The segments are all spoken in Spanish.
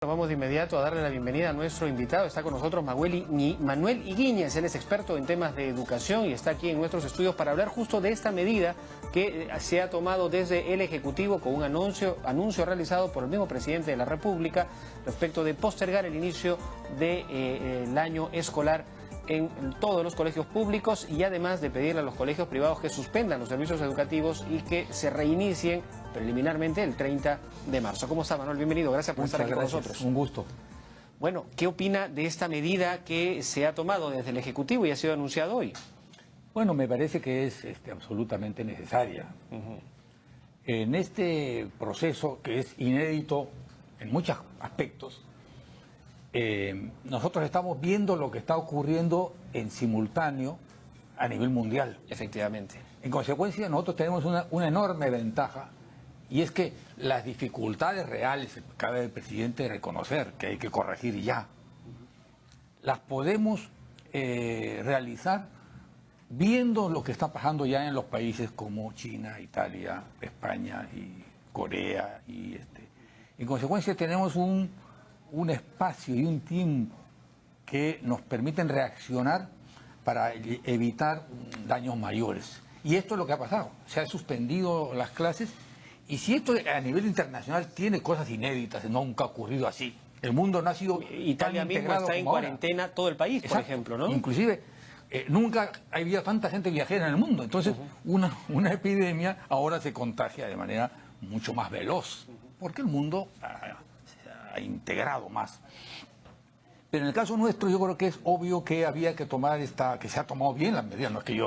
Vamos de inmediato a darle la bienvenida a nuestro invitado. Está con nosotros Manuel Higuíñez. Él es experto en temas de educación y está aquí en nuestros estudios para hablar justo de esta medida que se ha tomado desde el Ejecutivo con un anuncio realizado por el mismo presidente de la República respecto de postergar el inicio del año escolar en todos los colegios públicos y además de pedirle a los colegios privados que suspendan los servicios educativos y que se reinicien preliminarmente el 30 de marzo. ¿Cómo está, Manuel? Bienvenido, gracias por estar aquí con nosotros. Un gusto. Bueno, ¿qué opina de esta medida que se ha tomado desde el Ejecutivo y ha sido anunciado hoy? Bueno, me parece que es absolutamente necesaria. En este proceso, que es inédito en muchos aspectos, nosotros estamos viendo lo que está ocurriendo en simultáneo a nivel mundial. Efectivamente. En consecuencia, nosotros tenemos una enorme ventaja, y es que las dificultades reales, cabe el presidente reconocer que hay que corregir ya, las podemos realizar viendo lo que está pasando ya en los países como China, Italia, España y Corea. En consecuencia, tenemos un espacio y un tiempo que nos permiten reaccionar para evitar daños mayores. Y esto es lo que ha pasado. Se han suspendido las clases. Y si esto a nivel internacional tiene cosas inéditas, nunca ha ocurrido así. El mundo no ha sido Italia mismo está en cuarentena, todo el país, por ejemplo, ¿no? Inclusive, nunca había tanta gente viajera en el mundo. Entonces, una epidemia ahora se contagia de manera mucho más veloz, porque el mundo se ha integrado más. Pero en el caso nuestro yo creo que es obvio que había que tomar que se ha tomado bien la medida, no es que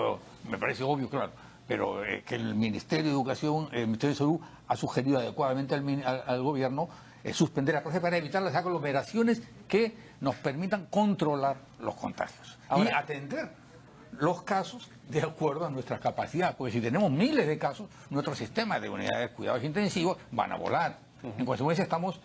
me parece obvio, claro, pero que el Ministerio de Educación, el Ministerio de Salud ha sugerido adecuadamente al gobierno suspender la clase para evitar las aglomeraciones que nos permitan controlar los contagios. Ahora, y atender los casos de acuerdo a nuestra capacidad, porque si tenemos miles de casos, nuestro sistema de unidades de cuidados intensivos van a volar. En consecuencia estamos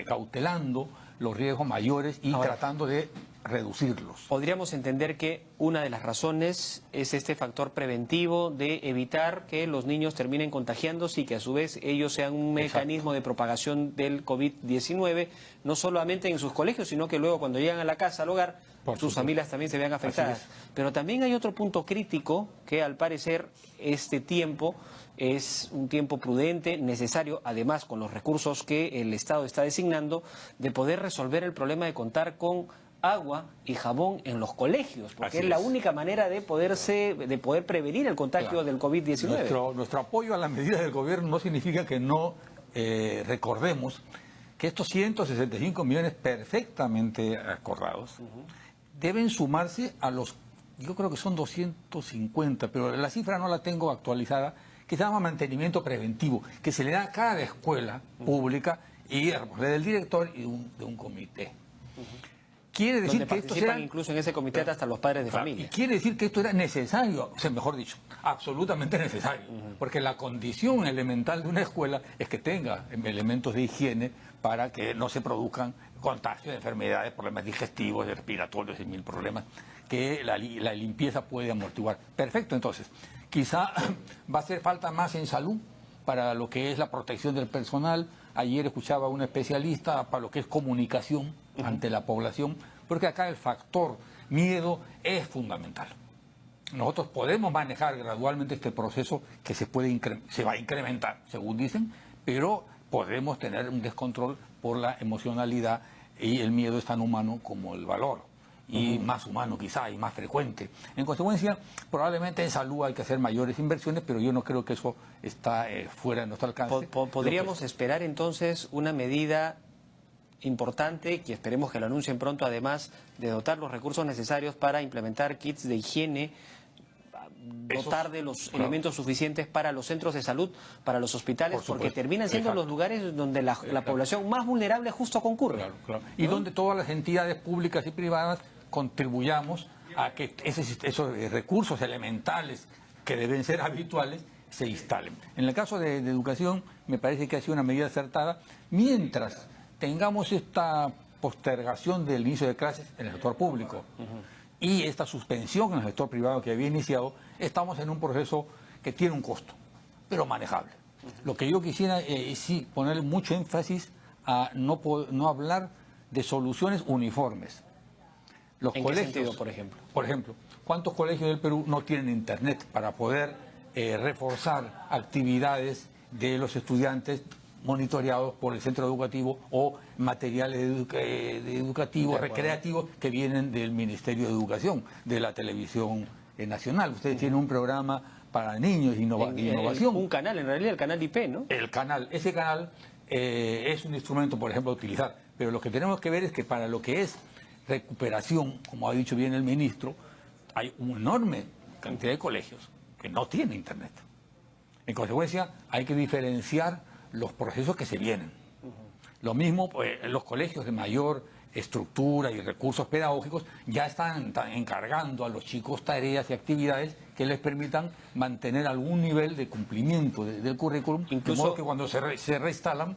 cautelando los riesgos mayores y tratando de reducirlos. Podríamos entender que una de las razones es este factor preventivo de evitar que los niños terminen contagiándose y que a su vez ellos sean un mecanismo de propagación del COVID-19, no solamente en sus colegios, sino que luego cuando llegan a la casa, al hogar, sus familias también se vean afectadas. Pero también hay otro punto crítico que al parecer este tiempo es un tiempo prudente, necesario, además con los recursos que el Estado está designando, de poder resolver el problema de contar con agua y jabón en los colegios, porque es la única manera de poder prevenir el contagio del COVID-19. Nuestro apoyo a la medida del gobierno no significa que no recordemos que estos 165 millones perfectamente acordados deben sumarse a los, yo creo que son 250, pero la cifra no la tengo actualizada, que se llama mantenimiento preventivo, que se le da a cada escuela pública y a responsabilidad del director y de un comité. Quiere decir que esto participan incluso en ese comité hasta los padres de familia. Y quiere decir que esto era necesario, o sea, mejor dicho, absolutamente necesario, porque la condición elemental de una escuela es que tenga elementos de higiene para que no se produzcan contagios de enfermedades, problemas digestivos, respiratorios y mil problemas que la limpieza puede amortiguar. Perfecto, entonces, quizá va a hacer falta más en salud para lo que es la protección del personal. Ayer escuchaba a un especialista para lo que es comunicación ante la población, porque acá el factor miedo es fundamental. Nosotros podemos manejar gradualmente este proceso que se va a incrementar, según dicen, pero podemos tener un descontrol por la emocionalidad, y el miedo es tan humano como el valor, y más humano quizá, y más frecuente. En consecuencia, probablemente en salud hay que hacer mayores inversiones, pero yo no creo que eso está fuera de nuestro alcance. ¿Podríamos esperar entonces una medida importante, que esperemos que lo anuncien pronto, además de dotar los recursos necesarios para implementar kits de higiene, dotar de los elementos suficientes para los centros de salud, para los hospitales, porque terminan siendo los lugares donde la población más vulnerable justo concurre? Claro. Y donde todas las entidades públicas y privadas contribuyamos a que esos recursos elementales que deben ser habituales se instalen. En el caso de educación, me parece que ha sido una medida acertada, mientras tengamos esta postergación del inicio de clases en el sector público y esta suspensión en el sector privado que había iniciado, estamos en un proceso que tiene un costo, pero manejable. Lo que yo quisiera es sí poner mucho énfasis a no hablar de soluciones uniformes. Los ¿En colegios, qué sentido, por ejemplo? Por ejemplo, ¿cuántos colegios del Perú no tienen internet para poder reforzar actividades de los estudiantes monitoreados por el centro educativo o materiales educativos, recreativos que vienen del Ministerio de Educación, de la televisión nacional? Ustedes tienen un programa para niños de innovación. Un canal, en realidad, el canal IP, ¿no? Ese canal es un instrumento, por ejemplo, a utilizar, pero lo que tenemos que ver es que para lo que es recuperación, como ha dicho bien el ministro, hay una enorme cantidad de colegios que no tienen internet. En consecuencia, hay que diferenciar los procesos que se vienen. Lo mismo, pues, los colegios de mayor estructura y recursos pedagógicos ya están encargando a los chicos tareas y actividades que les permitan mantener algún nivel de cumplimiento del currículum, de modo que cuando se reinstalan,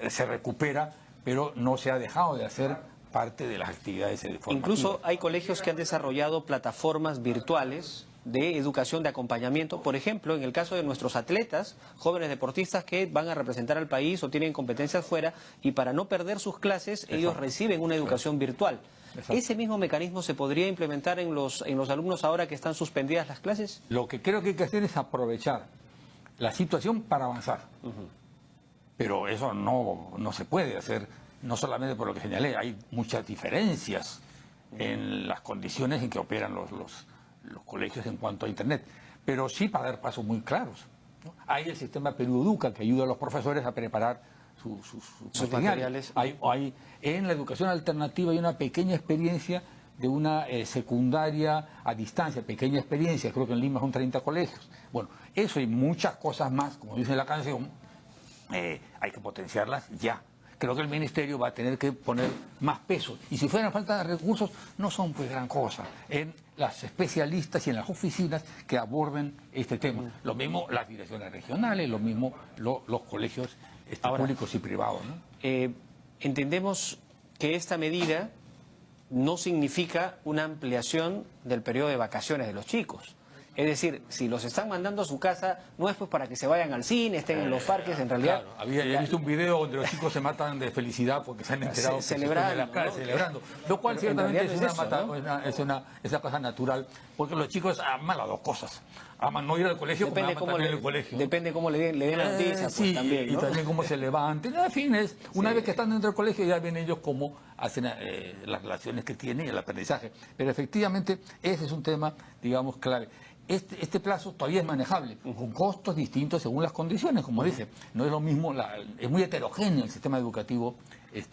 se recupera, pero no se ha dejado de hacer parte de las actividades formativas. Incluso hay colegios que han desarrollado plataformas virtuales de educación, de acompañamiento. Por ejemplo, en el caso de nuestros atletas, jóvenes deportistas que van a representar al país o tienen competencias fuera, y para no perder sus clases, ellos reciben una educación virtual. ¿Ese mismo mecanismo se podría implementar en los alumnos ahora que están suspendidas las clases? Lo que creo que hay que hacer es aprovechar la situación para avanzar. Pero eso no se puede hacer, no solamente por lo que señalé, hay muchas diferencias en las condiciones en que operan los colegios en cuanto a Internet, pero sí para dar pasos muy claros, ¿no? Hay el sistema Perú Educa, que ayuda a los profesores a preparar sus materiales. En la educación alternativa hay una pequeña experiencia de una secundaria a distancia, pequeña experiencia, creo que en Lima son 30 colegios. Bueno, eso y muchas cosas más, como dice la canción, hay que potenciarlas ya. Creo que el Ministerio va a tener que poner más peso. Y si fuera falta de recursos, no son pues gran cosa en las especialistas y en las oficinas que aborden este tema. Lo mismo las direcciones regionales, lo mismo los colegios públicos y privados, ¿no? Entendemos que esta medida no significa una ampliación del periodo de vacaciones de los chicos. Es decir, si los están mandando a su casa, no es pues para que se vayan al cine, estén en los parques, en realidad... Claro, había visto un video donde los chicos se matan de felicidad porque se han enterado celebrando. Lo cual ciertamente es una cosa natural, porque los chicos aman las dos cosas. Aman no ir al colegio, depende como aman también el colegio. Depende cómo le den la noticia, pues sí, también, ¿no? Y también cómo se levanten. En fin, una vez que están dentro del colegio ya ven ellos cómo hacen las relaciones que tienen y el aprendizaje. Pero efectivamente ese es un tema, digamos, clave. Este plazo todavía es manejable, con costos distintos según las condiciones, como dice. No es lo mismo, es muy heterogéneo el sistema educativo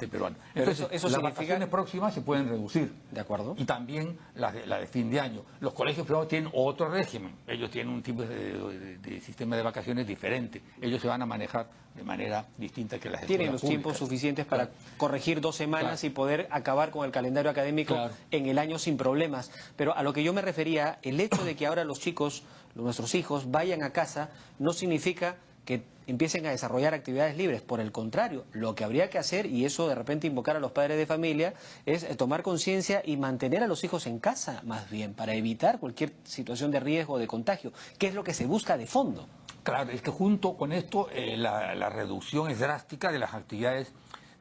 peruano. Pero entonces, eso las significa... vacaciones próximas se pueden reducir. De acuerdo. Y también la de fin de año. Los colegios privados tienen otro régimen. Ellos tienen un tipo de sistema de vacaciones diferente. Ellos se van a manejar de manera distinta que las escuelas Tienen los públicas. tiempos suficientes para corregir 2 semanas y poder acabar con el calendario académico en el año sin problemas. Pero a lo que yo me refería, el hecho de que ahora los chicos, nuestros hijos, vayan a casa, no significa que empiecen a desarrollar actividades libres. Por el contrario, lo que habría que hacer, y eso de repente invocar a los padres de familia, es tomar conciencia y mantener a los hijos en casa, más bien, para evitar cualquier situación de riesgo o de contagio, que es lo que se busca de fondo. Claro, es que junto con esto la reducción es drástica de las actividades,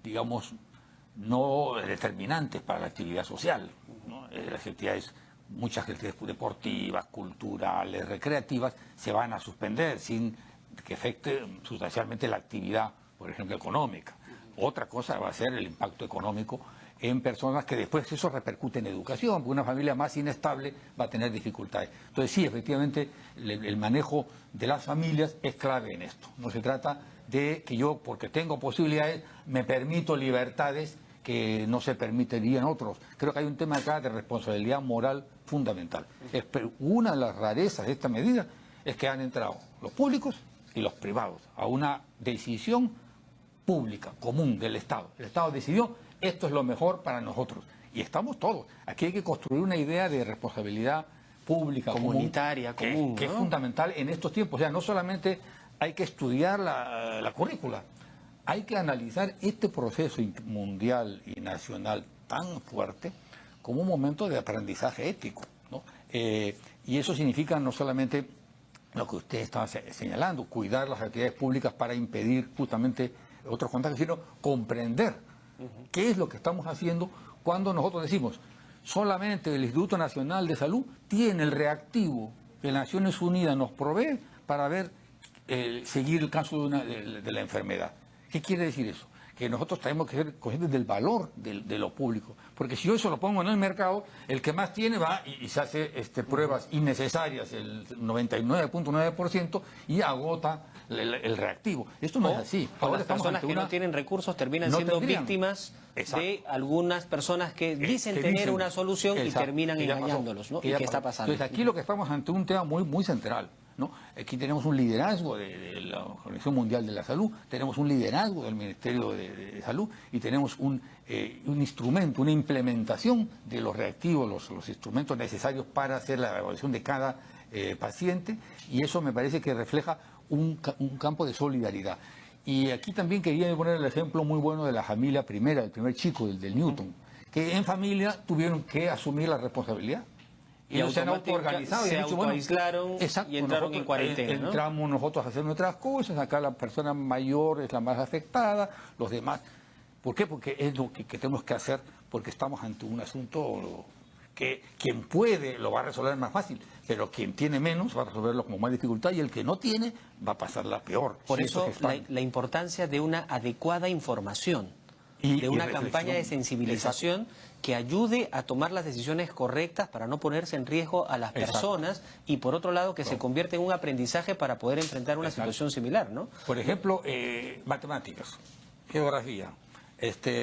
digamos, no determinantes para la actividad social, ¿no? Las actividades, muchas actividades deportivas, culturales, recreativas, se van a suspender sin que afecte sustancialmente la actividad, por ejemplo, económica. Otra cosa va a ser el impacto económico en personas que después eso repercute en educación, porque una familia más inestable va a tener dificultades. Entonces sí, efectivamente, el manejo de las familias es clave en esto. No se trata de que yo, porque tengo posibilidades, me permito libertades que no se permitirían otros. Creo que hay un tema acá de responsabilidad moral fundamental. Una de las rarezas de esta medida es que han entrado los públicos y los privados a una decisión pública, común del Estado. El Estado decidió, esto es lo mejor para nosotros. Y estamos todos. Aquí hay que construir una idea de responsabilidad pública, comunitaria, común, que es fundamental en estos tiempos. O sea, no solamente hay que estudiar la currícula, hay que analizar este proceso mundial y nacional tan fuerte como un momento de aprendizaje ético, ¿no? Y eso significa no solamente lo que usted estaba señalando, cuidar las actividades públicas para impedir justamente otros contagios, sino comprender qué es lo que estamos haciendo cuando nosotros decimos solamente el Instituto Nacional de Salud tiene el reactivo que Naciones Unidas nos provee para ver, seguir el caso de la enfermedad. ¿Qué quiere decir eso? Que nosotros tenemos que ser conscientes del valor de lo público. Porque si yo eso lo pongo en el mercado, el que más tiene va y se hace pruebas innecesarias, el 99.9%, y agota el reactivo. Esto no es así. O las personas que no tienen recursos terminan siendo víctimas de algunas personas que dicen tener una solución y terminan engañándolos, ¿no? ¿Y qué está pasando? Entonces aquí lo que estamos ante un tema muy central, ¿no? Aquí tenemos un liderazgo de la Organización Mundial de la Salud, tenemos un liderazgo del Ministerio de Salud y tenemos un instrumento, una implementación de los reactivos, los instrumentos necesarios para hacer la evaluación de cada paciente, y eso me parece que refleja un campo de solidaridad. Y aquí también quería poner el ejemplo muy bueno de la familia primera, del primer chico, del Newton, que en familia tuvieron que asumir la responsabilidad. Y se han autoorganizado, se autoaislaron y entraron en cuarentena, ¿no? Entramos nosotros a hacer nuestras cosas, acá la persona mayor es la más afectada, los demás. ¿Por qué? Porque es lo que tenemos que hacer, porque estamos ante un asunto que quien puede lo va a resolver más fácil, pero quien tiene menos va a resolverlo con más dificultad, y el que no tiene va a pasarla peor. Por eso la importancia de una adecuada información, de una campaña de sensibilización. Exacto. Que ayude a tomar las decisiones correctas para no ponerse en riesgo a las personas, y por otro lado que se convierta en un aprendizaje para poder enfrentar una situación similar, ¿no? Por ejemplo, matemáticas, geografía,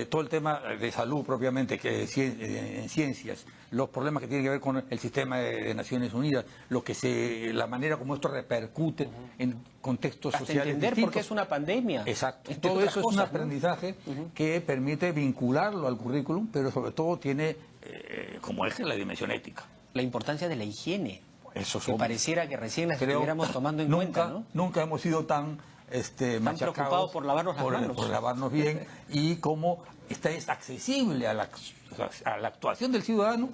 todo el tema de salud propiamente, que en ciencias, los problemas que tienen que ver con el sistema de Naciones Unidas, la manera como esto repercute en contextos hasta sociales entender distintos. por qué es una pandemia. Exacto. Todo eso es un aprendizaje que permite vincularlo al currículum, pero sobre todo tiene como eje la dimensión ética. La importancia de la higiene. Eso que pareciera que recién la estuviéramos tomando en cuenta, ¿no? Nunca hemos sido tan preocupados por lavarnos las manos. Por lavarnos bien, y cómo es accesible a la actuación del ciudadano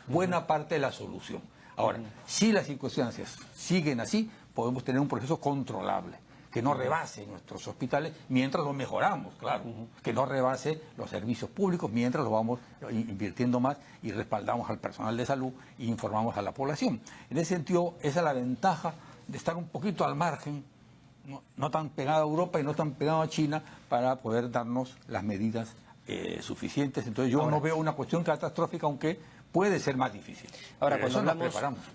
buena parte de la solución. Ahora, si las circunstancias siguen así, podemos tener un proceso controlable, que no rebase nuestros hospitales mientras los mejoramos, claro, que no rebase los servicios públicos mientras los vamos invirtiendo más y respaldamos al personal de salud e informamos a la población. En ese sentido, esa es la ventaja de estar un poquito al margen, no tan pegado a Europa y no tan pegado a China, para poder darnos las medidas suficientes. Entonces yo no veo una cuestión catastrófica, aunque puede ser más difícil. Ahora,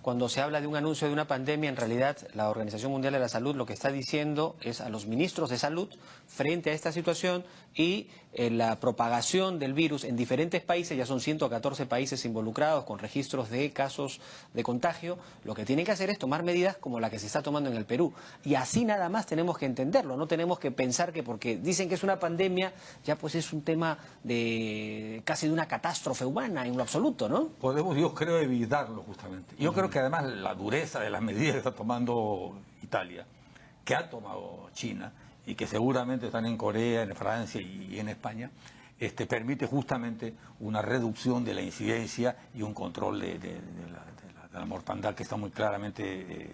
cuando se habla de un anuncio de una pandemia, en realidad la Organización Mundial de la Salud lo que está diciendo es a los ministros de salud, frente a esta situación y la propagación del virus en diferentes países, ya son 114 países involucrados con registros de casos de contagio, lo que tienen que hacer es tomar medidas como la que se está tomando en el Perú. Y así nada más tenemos que entenderlo, no tenemos que pensar que porque dicen que es una pandemia, ya pues es un tema de casi de una catástrofe humana en lo absoluto, ¿no? Podemos, yo creo, evitarlo justamente. Yo creo que además la dureza de las medidas que está tomando Italia, que ha tomado China y que seguramente están en Corea, en Francia y en España, permite justamente una reducción de la incidencia y un control de la mortandad, que está muy claramente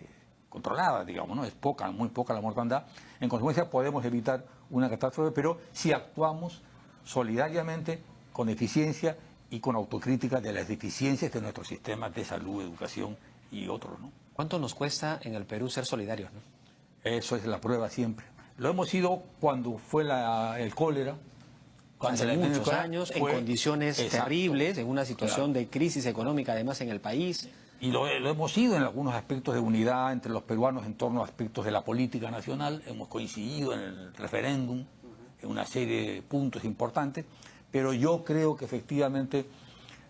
controlada, digamos, ¿no? Es muy poca la mortandad. En consecuencia podemos evitar una catástrofe, pero si actuamos solidariamente, con eficiencia y con autocrítica de las deficiencias de nuestros sistemas de salud, educación y otros, ¿no? ¿Cuánto nos cuesta en el Perú ser solidarios, no? Eso es la prueba siempre. Lo hemos sido cuando fue el cólera. Hace muchos años, en condiciones terribles, en una situación de crisis económica además en el país. Y lo hemos sido en algunos aspectos de unidad entre los peruanos en torno a aspectos de la política nacional. Hemos coincidido en el referéndum, en una serie de puntos importantes. Pero yo creo que efectivamente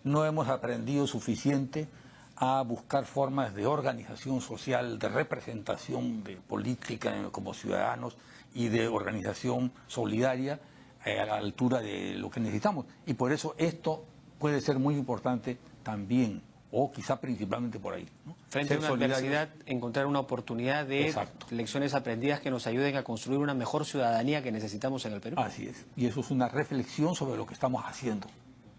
no hemos aprendido suficiente a buscar formas de organización social, de representación de política como ciudadanos y de organización solidaria a la altura de lo que necesitamos. Y por eso esto puede ser muy importante también, o quizá principalmente por ahí, ¿no? Frente a una adversidad, encontrar una oportunidad de lecciones aprendidas que nos ayuden a construir una mejor ciudadanía que necesitamos en el Perú. Así es. Y eso es una reflexión sobre lo que estamos haciendo,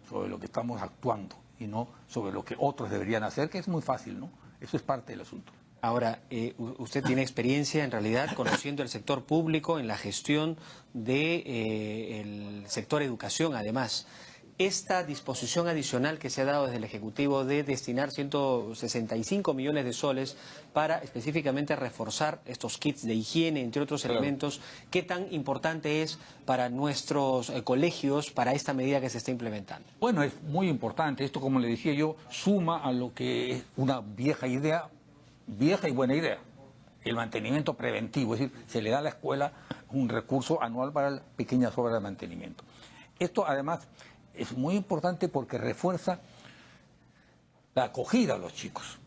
sobre lo que estamos actuando, y no sobre lo que otros deberían hacer, que es muy fácil, ¿no? Eso es parte del asunto. Ahora, usted tiene experiencia en realidad conociendo el sector público en la gestión del sector educación, además. Esta disposición adicional que se ha dado desde el Ejecutivo de destinar 165 millones de soles para específicamente reforzar estos kits de higiene, entre otros elementos, ¿qué tan importante es para nuestros colegios, para esta medida que se está implementando? Bueno, es muy importante. Esto, como le decía yo, suma a lo que es una vieja idea, vieja y buena idea, el mantenimiento preventivo. Es decir, se le da a la escuela un recurso anual para pequeñas obras de mantenimiento. Esto, además, es muy importante porque refuerza la acogida a los chicos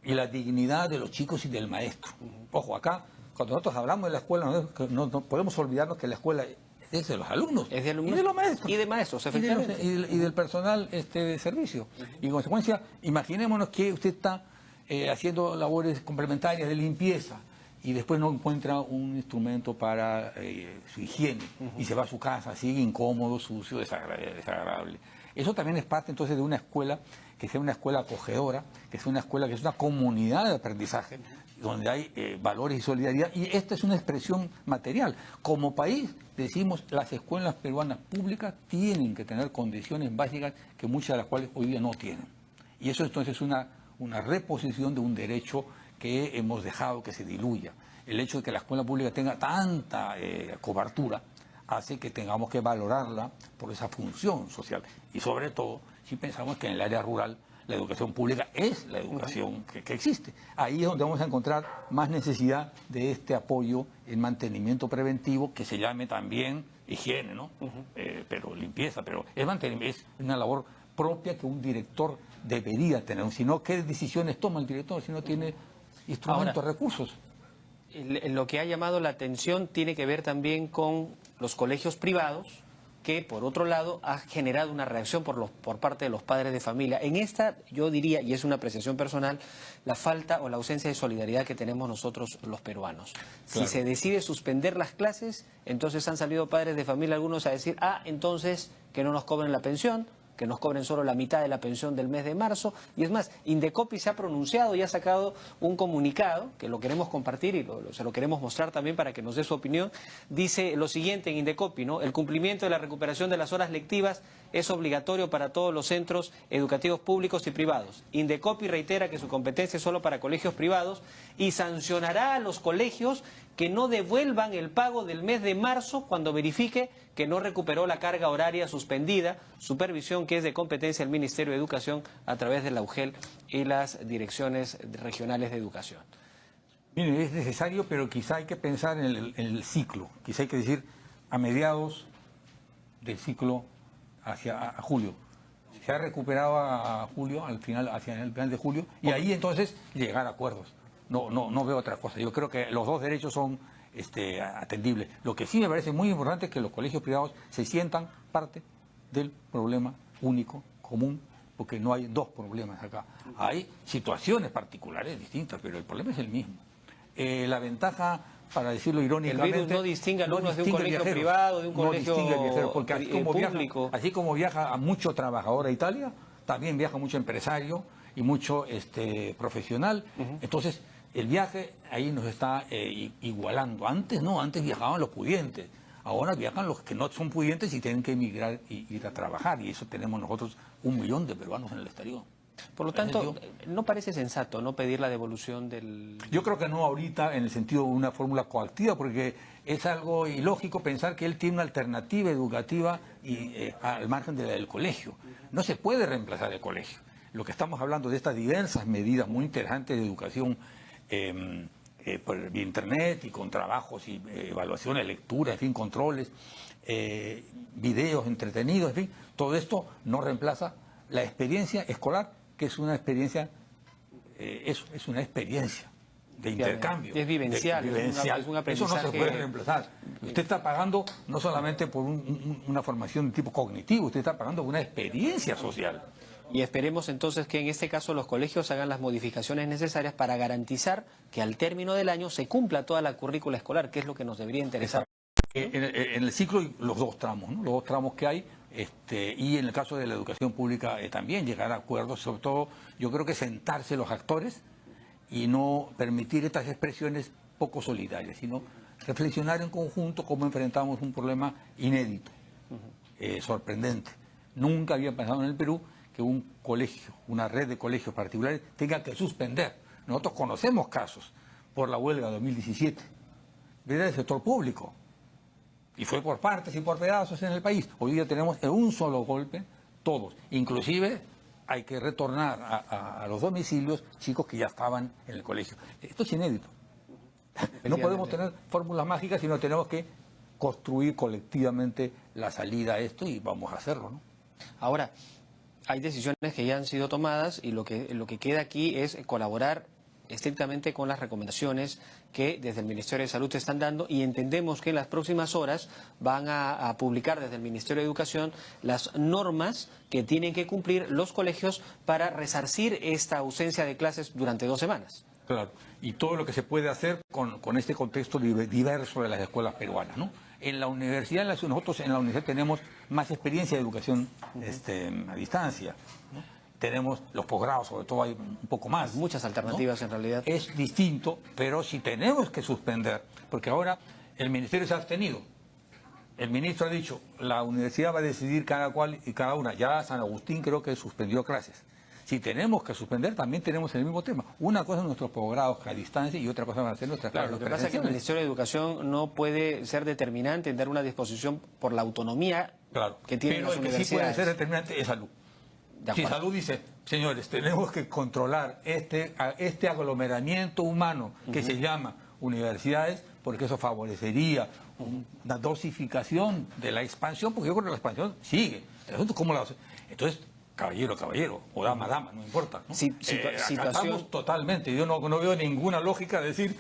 y la dignidad de los chicos y del maestro. Ojo, acá, cuando nosotros hablamos de la escuela, no podemos olvidarnos que la escuela es de los alumnos, Es de alumnos y de los maestros. y de maestros, efectivamente. Y del personal de servicio. Y en consecuencia, imaginémonos que usted está haciendo labores complementarias de limpieza y después no encuentra un instrumento para su higiene y se va a su casa, sigue incómodo, sucio, desagradable. Eso también es parte entonces de una escuela que sea una escuela acogedora, que sea una escuela que es una comunidad de aprendizaje, donde hay valores y solidaridad, y esta es una expresión material. Como país, decimos, las escuelas peruanas públicas tienen que tener condiciones básicas que muchas de las cuales hoy día no tienen. Y eso entonces es una reposición de un derecho que hemos dejado que se diluya. El hecho de que la escuela pública tenga tanta cobertura hace que tengamos que valorarla por esa función social. Y sobre todo, si pensamos que en el área rural la educación pública es la educación que existe. Ahí es donde vamos a encontrar más necesidad de este apoyo en mantenimiento preventivo, que se llame también higiene, ¿no? Pero limpieza, pero es una labor propia que un director debería tener. Si no, ¿qué decisiones toma el director si no tiene instrumentos, Ahora, recursos? Lo que ha llamado la atención tiene que ver también con los colegios privados, que por otro lado ha generado una reacción por parte de los padres de familia. En esta, yo diría, y es una apreciación personal, la falta o la ausencia de solidaridad que tenemos nosotros los peruanos. Claro. Si se decide suspender las clases, entonces han salido padres de familia algunos a decir, entonces que no nos cobren la pensión, que nos cobren solo la mitad de la pensión del mes de marzo. Y es más, Indecopi se ha pronunciado y ha sacado un comunicado, que lo queremos compartir y se lo queremos mostrar también para que nos dé su opinión. Dice lo siguiente en Indecopi, ¿no? El cumplimiento de la recuperación de las horas lectivas es obligatorio para todos los centros educativos públicos y privados. Indecopi reitera que su competencia es solo para colegios privados y sancionará a los colegios que no devuelvan el pago del mes de marzo cuando verifique que no recuperó la carga horaria suspendida, supervisión que es de competencia del Ministerio de Educación a través de la UGEL y las direcciones regionales de educación. Mire, es necesario, pero quizá hay que pensar en el ciclo. Quizá hay que decir a mediados del ciclo a julio. Se ha recuperado a julio, hacia el final de julio, y ahí entonces llegar a acuerdos. No veo otra cosa. Yo creo que los dos derechos son atendibles. Lo que sí me parece muy importante es que los colegios privados se sientan parte del problema único, común, porque no hay dos problemas acá. Hay situaciones particulares distintas, pero el problema es el mismo. La ventaja, para decirlo irónicamente, el virus no distingue alumnos de un colegio viajeros, privado, de un colegio porque público. Así como viaja a mucho trabajador a Italia, también viaja mucho empresario y mucho profesional. Entonces, el viaje ahí nos está igualando. Antes no, antes viajaban los pudientes. Ahora viajan los que no son pudientes y tienen que emigrar y ir a trabajar. Y eso tenemos nosotros 1 millón de peruanos en el exterior. Por lo tanto, ¿no parece sensato no pedir la devolución del...? Yo creo que no ahorita en el sentido de una fórmula coactiva, porque es algo ilógico pensar que él tiene una alternativa educativa al margen de la del colegio. No se puede reemplazar el colegio. Lo que estamos hablando de estas diversas medidas muy interesantes de educación por internet y con trabajos y evaluaciones, lecturas, en fin, controles, videos entretenidos, en fin, todo esto no reemplaza la experiencia escolar, que es una experiencia, es una experiencia de intercambio. Es vivencial, es un aprendizaje. Eso no se puede reemplazar. Usted está pagando no solamente por una formación de tipo cognitivo, usted está pagando por una experiencia social. Y esperemos entonces que en este caso los colegios hagan las modificaciones necesarias para garantizar que al término del año se cumpla toda la currícula escolar, que es lo que nos debería interesar. En el ciclo los dos tramos, ¿no? Los dos tramos que hay, y en el caso de la educación pública también llegar a acuerdos, sobre todo yo creo que sentarse los actores y no permitir estas expresiones poco solidarias, sino reflexionar en conjunto cómo enfrentamos un problema inédito, sorprendente. Nunca había pasado en el Perú que un colegio, una red de colegios particulares tenga que suspender. Nosotros conocemos casos por la huelga de 2017, del sector público, y fue por partes y por pedazos en el país. Hoy día tenemos en un solo golpe todos, inclusive hay que retornar a los domicilios chicos que ya estaban en el colegio. Esto es inédito. No podemos tener fórmulas mágicas, sino tenemos que construir colectivamente la salida a esto y vamos a hacerlo, ¿no? Ahora, hay decisiones que ya han sido tomadas y lo que queda aquí es colaborar estrictamente con las recomendaciones que desde el Ministerio de Salud te están dando, y entendemos que en las próximas horas van a publicar desde el Ministerio de Educación las normas que tienen que cumplir los colegios para resarcir esta ausencia de clases durante 2 semanas. Claro, y todo lo que se puede hacer con este contexto diverso de las escuelas peruanas, ¿no? En la universidad, nosotros en la universidad tenemos más experiencia de educación a distancia, ¿no? Tenemos los posgrados, sobre todo hay un poco más. Muchas alternativas, ¿no? En realidad. Es distinto, pero si tenemos que suspender, porque ahora el Ministerio se ha abstenido. El ministro ha dicho, la universidad va a decidir cada cual y cada una. Ya San Agustín creo que suspendió clases. Si tenemos que suspender, también tenemos el mismo tema. Una cosa es nuestros posgrados a distancia y otra cosa van a ser nuestras clases. Lo que pasa es que el Ministerio de Educación no puede ser determinante en dar una disposición por la autonomía que tienen las universidades. Pero el que sí puede ser determinante es salud. Si salud dice, señores, tenemos que controlar este aglomeramiento humano que se llama universidades, porque eso favorecería una dosificación de la expansión, porque yo creo que la expansión sigue. El asunto es cómo la hace. Entonces, caballero, o dama, no importa, ¿no? Acatamos totalmente. Yo no veo ninguna lógica de decir,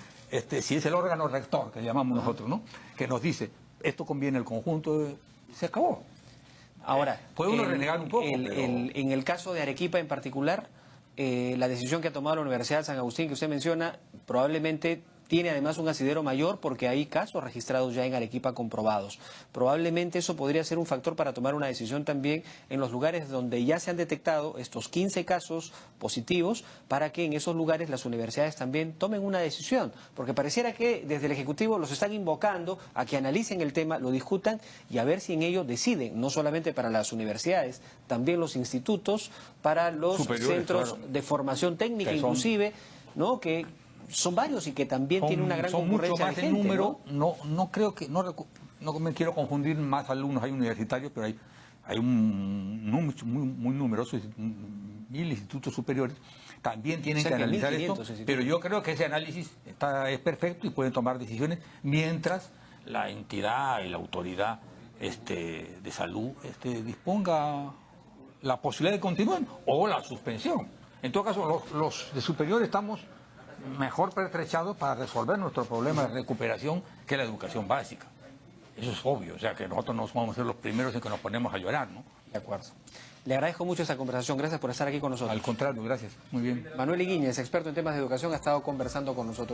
si es el órgano rector, que llamamos nosotros, ¿no? Que nos dice, esto conviene el conjunto, se acabó. Ahora, puede uno renegar un poco. En el caso de Arequipa en particular, la decisión que ha tomado la Universidad de San Agustín, que usted menciona, probablemente tiene además un asidero mayor porque hay casos registrados ya en Arequipa comprobados. Probablemente eso podría ser un factor para tomar una decisión también en los lugares donde ya se han detectado estos 15 casos positivos, para que en esos lugares las universidades también tomen una decisión. Porque pareciera que desde el Ejecutivo los están invocando a que analicen el tema, lo discutan y a ver si en ello deciden, no solamente para las universidades, también los institutos, para los centros de formación técnica inclusive, ¿no? Que son varios y que también tienen una gran concurrencia de gente. Son mucho más en número, no creo que, no me quiero confundir más alumnos, hay universitarios, pero hay un número muy numeroso, 1000 institutos superiores, también tienen que analizar esto, pero yo creo que ese análisis es perfecto y pueden tomar decisiones mientras la entidad y la autoridad de salud disponga la posibilidad de continuar o la suspensión. En todo caso, los de superior estamos mejor pertrechados para resolver nuestro problema de recuperación que la educación básica. Eso es obvio, o sea que nosotros no vamos a ser los primeros en que nos ponemos a llorar, ¿no? De acuerdo. Le agradezco mucho esta conversación, gracias por estar aquí con nosotros. Al contrario, gracias, muy bien. Manuel Higuíñez, experto en temas de educación, ha estado conversando con nosotros.